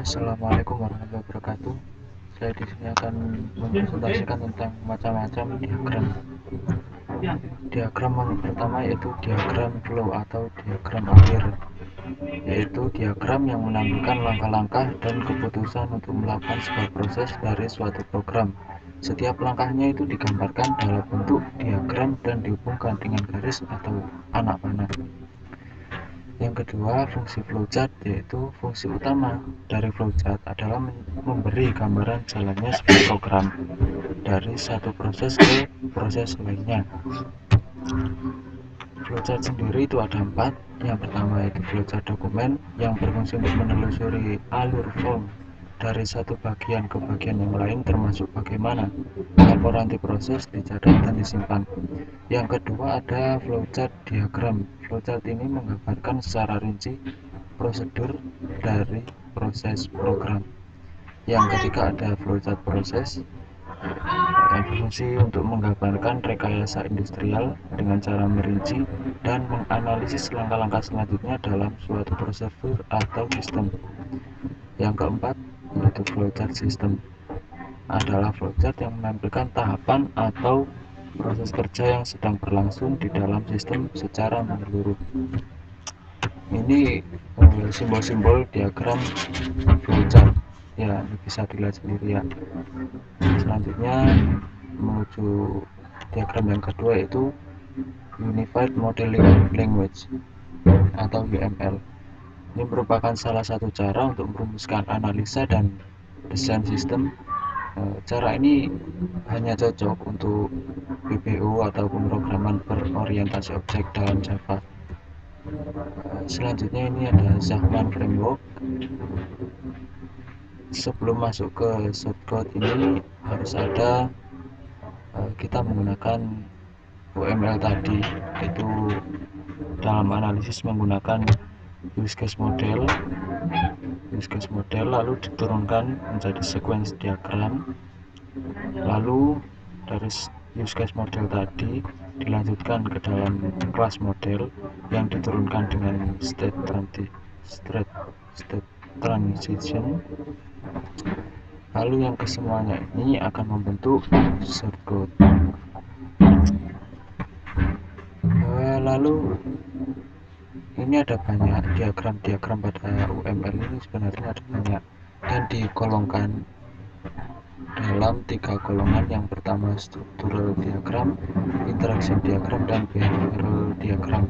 Assalamualaikum warahmatullahi wabarakatuh. Saya di sini akan mempresentasikan tentang macam-macam diagram. Diagram yang pertama yaitu diagram flow atau diagram alir, yaitu diagram yang menampilkan langkah-langkah dan keputusan untuk melakukan sebuah proses dari suatu program. Setiap langkahnya itu digambarkan dalam bentuk diagram dan dihubungkan dengan garis atau anak panah. Yang kedua, fungsi flowchart, yaitu fungsi utama dari flowchart adalah memberi gambaran jalannya sebuah program dari satu proses ke proses lainnya. Flowchart sendiri itu ada 4. Yang pertama itu flowchart dokumen yang berfungsi untuk menelusuri alur flow dari satu bagian ke bagian yang lain, termasuk bagaimana laporan diproses, dicatat, dan disimpan. Yang kedua ada flowchart diagram. Flowchart ini menggambarkan secara rinci prosedur dari proses program. Yang ketiga ada flowchart proses yang berfungsi untuk menggambarkan rekayasa industrial dengan cara merinci dan menganalisis langkah-langkah selanjutnya dalam suatu prosedur atau sistem. Yang keempat yaitu flowchart system, adalah flowchart yang menampilkan tahapan atau proses kerja yang sedang berlangsung di dalam sistem secara menyeluruh. Ini simbol-simbol diagram flowchart ya, bisa dilihat sendiri ya. Selanjutnya menuju diagram yang kedua yaitu Unified Modeling Language atau UML. Ini merupakan salah satu cara untuk merumuskan analisa dan desain sistem. Cara ini hanya cocok untuk PBO atau pemrograman berorientasi objek dalam Java. Selanjutnya ini ada Zachman Framework. Sebelum masuk ke shortcode ini harus ada kita menggunakan UML tadi, yaitu dalam analisis menggunakan use case model lalu diturunkan menjadi sequence diagram, lalu dari use case model tadi dilanjutkan ke dalam kelas model yang diturunkan dengan state transition, lalu yang kesemuanya ini akan membentuk shortcode. Lalu ini ada banyak diagram pada UML ini, sebenarnya ada banyak dan digolongkan dalam 3 golongan. Yang pertama struktural diagram, interaction diagram, dan behavioral diagram.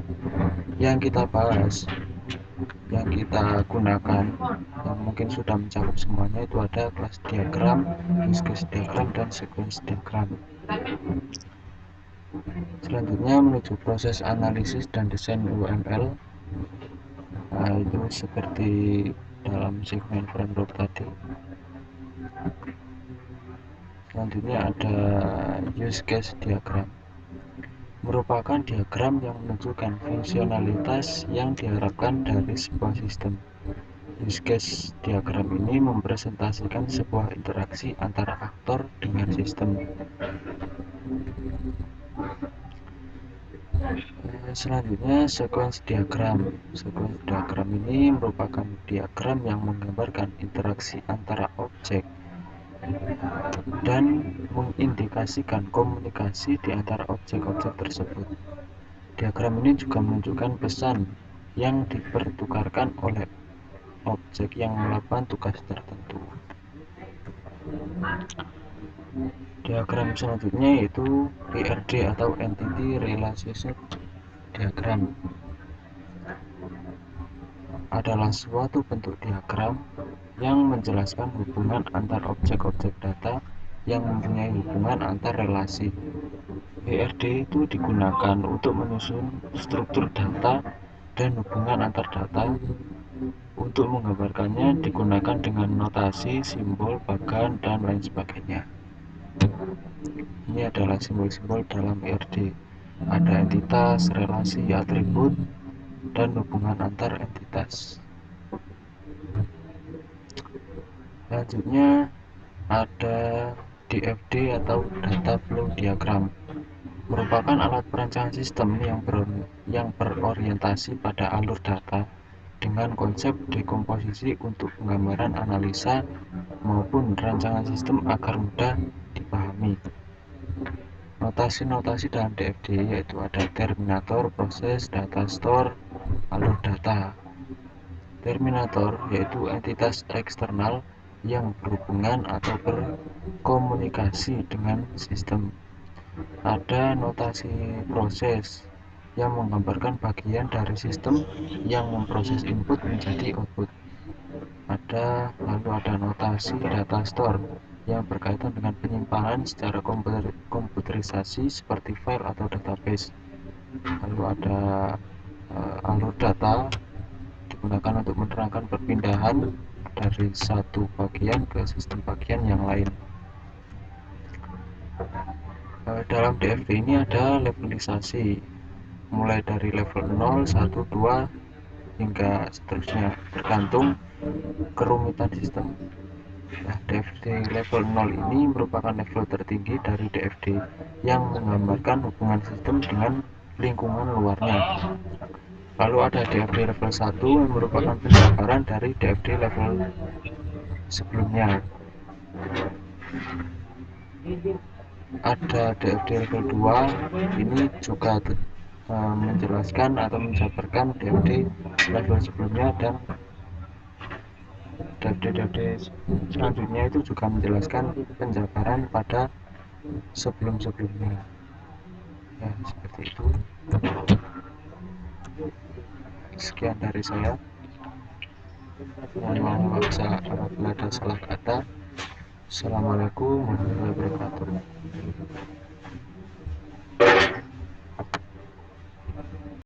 Yang kita bahas, yang kita gunakan, yang mungkin sudah mencakup semuanya, itu ada kelas diagram, use case diagram, dan sequence diagram. Selanjutnya menuju proses analisis dan desain UML. Itu seperti dalam segmen framework tadi. Selanjutnya ada use case diagram, merupakan diagram yang menunjukkan fungsionalitas yang diharapkan dari sebuah sistem. Use case diagram ini mempresentasikan sebuah interaksi antara aktor dengan sistem. Selanjutnya sequence diagram. Sequence diagram ini merupakan diagram yang menggambarkan interaksi antara objek dan mengindikasikan komunikasi di antara objek-objek tersebut. Diagram ini juga menunjukkan pesan yang dipertukarkan oleh objek yang melakukan tugas tertentu. Diagram selanjutnya yaitu ERD atau Entity Relationship Diagram, adalah suatu bentuk diagram yang menjelaskan hubungan antar objek-objek data yang mempunyai hubungan antar relasi. ERD itu digunakan untuk menyusun struktur data dan hubungan antar data. Untuk menggambarkannya digunakan dengan notasi, simbol, bagan, dan lain sebagainya. Ini adalah simbol-simbol dalam ERD. Ada entitas, relasi, atribut, dan hubungan antar entitas. Selanjutnya ada DFD atau data flow diagram, merupakan alat perancangan sistem yang berorientasi pada alur data dengan konsep dekomposisi untuk penggambaran analisa maupun rancangan sistem agar mudah dipahami. Notasi-notasi dalam DFD yaitu ada terminator, proses, data store, alur data. Terminator yaitu entitas eksternal yang berhubungan atau berkomunikasi dengan sistem. Ada notasi proses yang menggambarkan bagian dari sistem yang memproses input menjadi output. Lalu ada notasi data store yang berkaitan dengan penyimpanan secara komputerisasi seperti file atau database. Lalu ada alur data digunakan untuk menerangkan perpindahan dari satu bagian ke sistem bagian yang lain. Dalam DFD ini ada levelisasi mulai dari level 0, 1, 2 hingga seterusnya tergantung kerumitan sistem. Nah, DFD level 0 ini merupakan level tertinggi dari DFD yang menggambarkan hubungan sistem dengan lingkungan luarnya. Lalu ada DFD level 1 yang merupakan penjabaran dari DFD level sebelumnya. Ada DFD level 2 ini juga menjelaskan atau menjabarkan DFD level sebelumnya, dan DFD selanjutnya itu juga menjelaskan penjabaran pada sebelum-sebelumnya. Ya, seperti itu. Sekian dari saya. Mohon maaf apabila ada salah kata. Assalamualaikum warahmatullahi wabarakatuh.